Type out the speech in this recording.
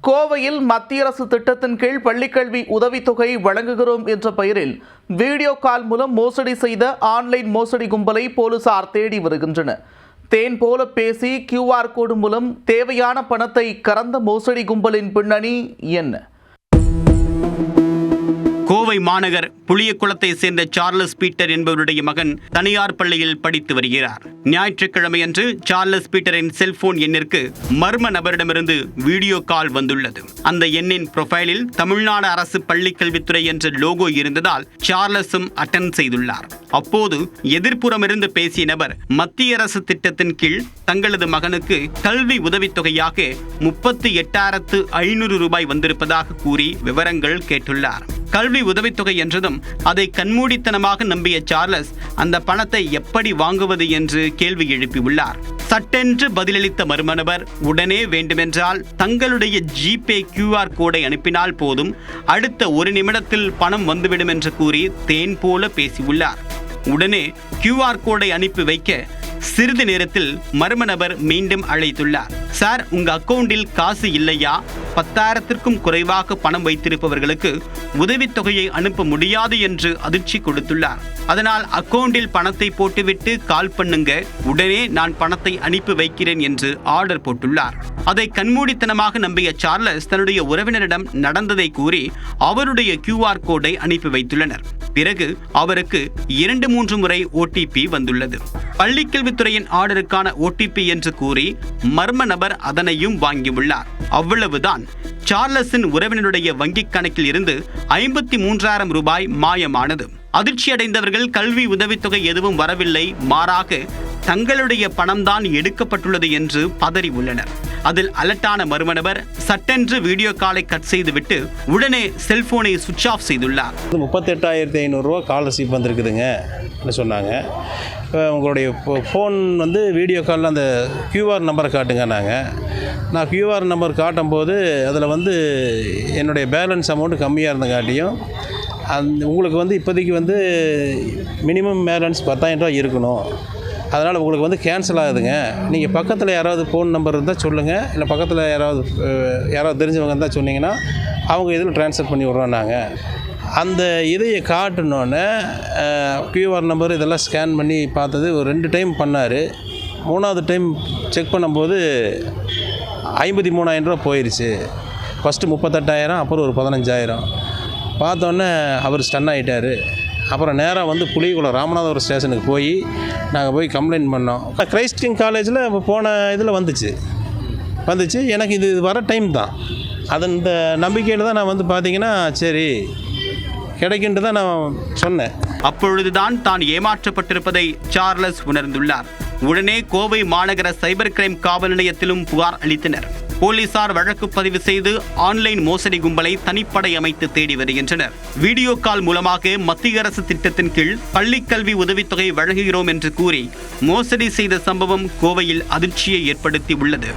கோவையில் மத்திய அரசு திட்டத்தின் கீழ் பள்ளிக்கல்வி உதவித்தொகை வழங்குகிறோம் என்ற பெயரில் வீடியோ கால் மூலம் மோசடி செய்த ஆன்லைன் மோசடி கும்பலை போலீசார் தேடி வருகின்றனர். தேன் போல பேசி QR கோடு மூலம் தேவையான பணத்தை கறந்த மோசடி கும்பலின் பின்னணி என்ன? கோவை மாநகர் புளியகுளத்தை சேர்ந்த சார்லஸ் பீட்டர் என்பவருடைய மகன் தனியார் பள்ளியில் படித்து வருகிறார். ஞாயிற்றுக்கிழமையன்று சார்லஸ் பீட்டரின் செல்போன் எண்ணிற்கு மர்ம நபரிடமிருந்து வீடியோ கால் வந்துள்ளது. அந்த எண்ணின் புரோஃபைலில் தமிழ்நாடு அரசு பள்ளிக்கல்வித்துறை என்ற லோகோ இருந்ததால் சார்லஸும் அட்டெண்ட் செய்துள்ளார். அப்போது எதிர்ப்புறமிருந்து பேசிய நபர் மத்திய அரசு திட்டத்தின் கீழ் தங்களது மகனுக்கு கல்வி உதவித்தொகையாக 38,500 ரூபாய் வந்திருப்பதாக கூறி விவரங்கள் கேட்டுள்ளார். கல்வி உதவித்தொகை என்றதும் அதை கண்மூடித்தனமாக நம்பிய சார்லஸ் அந்த பணத்தை எப்படி வாங்குவது என்று கேள்வி எழுப்பியுள்ளார். சட்டென்று பதிலளித்த மர்ம நபர் உடனே வேண்டுமென்றால் தங்களுடைய ஜிபே QR கோடை அனுப்பினால் போதும், அடுத்த 1 நிமிடத்தில் பணம் வந்துவிடும் என்று கூறி தேன் போல பேசியுள்ளார். உடனே QR கோடை அனுப்பி வைக்க சிறிது நேரத்தில் மர்ம நபர் மீண்டும் அழைத்துள்ளார். சார், உங்க அக்கவுண்டில் காசு இல்லையா? 10,000க்கும் குறைவாக பணம் வைத்திருப்பவர்களுக்கு உதவித்தொகையை அனுப்ப முடியாது என்று அதிர்ச்சி கொடுத்துள்ளார். அதனால் அக்கவுண்டில் பணத்தை போட்டுவிட்டு கால் பண்ணுங்க, உடனே நான் பணத்தை அனுப்பி வைக்கிறேன் என்று ஆர்டர் போட்டுள்ளார். அதை கண்மூடித்தனமாக நம்பிய சார்லஸ் தன்னுடைய உறவினரிடம் நடந்ததை கூறி அவருடைய QR கோடை அனுப்பி வைத்துள்ளனர். பிறகு அவருக்கு 2-3 முறை OTP வந்துள்ளது. பள்ளிக்கல்வித்துறையின் ஆர்டருக்கான OTP என்று கூறி மர்ம நபர் அதனையும் வாங்கியுள்ளார். அவ்வளவுதான். சார்லஸின் உறவினருடைய வங்கிக் கணக்கில் இருந்து 53,000 ரூபாய் மாயமானது. அதிர்ச்சியடைந்தவர்கள் கல்வி உதவித்தொகை எதுவும் வரவில்லை, மாறாக தங்களுடைய பணம்தான் எடுக்கப்பட்டுள்ளது என்று பதறி உள்ளனர். அதில் அலர்ட்டான மர்ம நபர் சட்டென்று வீடியோ காலை கட் செய்துவிட்டு உடனே செல்போனை சுவிட்ச் ஆஃப் செய்துள்ளார். 38,500 ரூபா கால் ரிசீவ் வந்திருக்குதுங்க சொன்னாங்க. உங்களுடைய ஃபோன் வீடியோ காலில் அந்த QR நம்பரை காட்டுங்க. நான் QR நம்பர் காட்டும்போது அதில் என்னுடைய பேலன்ஸ் அமௌண்ட்டு கம்மியாக இருந்தங்காட்டியும் உங்களுக்கு இப்போதைக்கு மினிமம் பேலன்ஸ் 10,000 ரூபா இருக்கணும். அதனால் உங்களுக்கு கேன்சல் ஆகுதுங்க. நீங்கள் பக்கத்தில் யாராவது ஃபோன் நம்பர் இருந்தால் சொல்லுங்கள், இல்லை பக்கத்தில் யாராவது தெரிஞ்சவங்க இருந்தால் சொன்னீங்கன்னா அவங்க இதில் ட்ரான்ஸ்ஃபர் பண்ணி விட்றோம். நாங்கள் அந்த இதையை காட்டினோன்னே QR நம்பர் இதெல்லாம் ஸ்கேன் பண்ணி பார்த்தது ஒரு 2 டைம் பண்ணார். 3வது டைம் செக் பண்ணும்போது 53,000 ரூபா போயிடுச்சு. ஃபஸ்ட்டு 38,000, அப்புறம் ஒரு 15,000 பார்த்தோன்னே அவர் ஸ்டன் ஆகிட்டார். அப்புறம் நேராக புளியகுளம் ராமநாதபுரம் ஸ்டேஷனுக்கு நாங்கள் போய் கம்ப்ளைண்ட் பண்ணோம். கிரைஸ்ட் கிங் காலேஜில் போன இதில் வந்துச்சு. எனக்கு இது வர டைம் தான். அது இந்த நம்பிக்கையில் தான் நான் பார்த்தீங்கன்னா சரி கிடைக்கின்ட்டு தான் நான் சொன்னேன். அப்பொழுதுதான் தான் ஏமாற்றப்பட்டிருப்பதை சார்லஸ் உணர்ந்துள்ளார். உடனே கோவை மாநகர சைபர் கிரைம் காவல் நிலையத்திலும் புகார் அளித்தனர். போலீசார் வழக்கு பதிவு செய்து ஆன்லைன் மோசடி கும்பலை தனிப்படை அமைத்து தேடி வருகின்றனர். வீடியோ கால் மூலமாக மத்திய அரசு திட்டத்தின் கீழ் பள்ளிக்கல்வி உதவித்தொகை வழங்குகிறோம் என்று கூறி மோசடி செய்த சம்பவம் கோவையில் அதிர்ச்சியை ஏற்படுத்தி உள்ளது.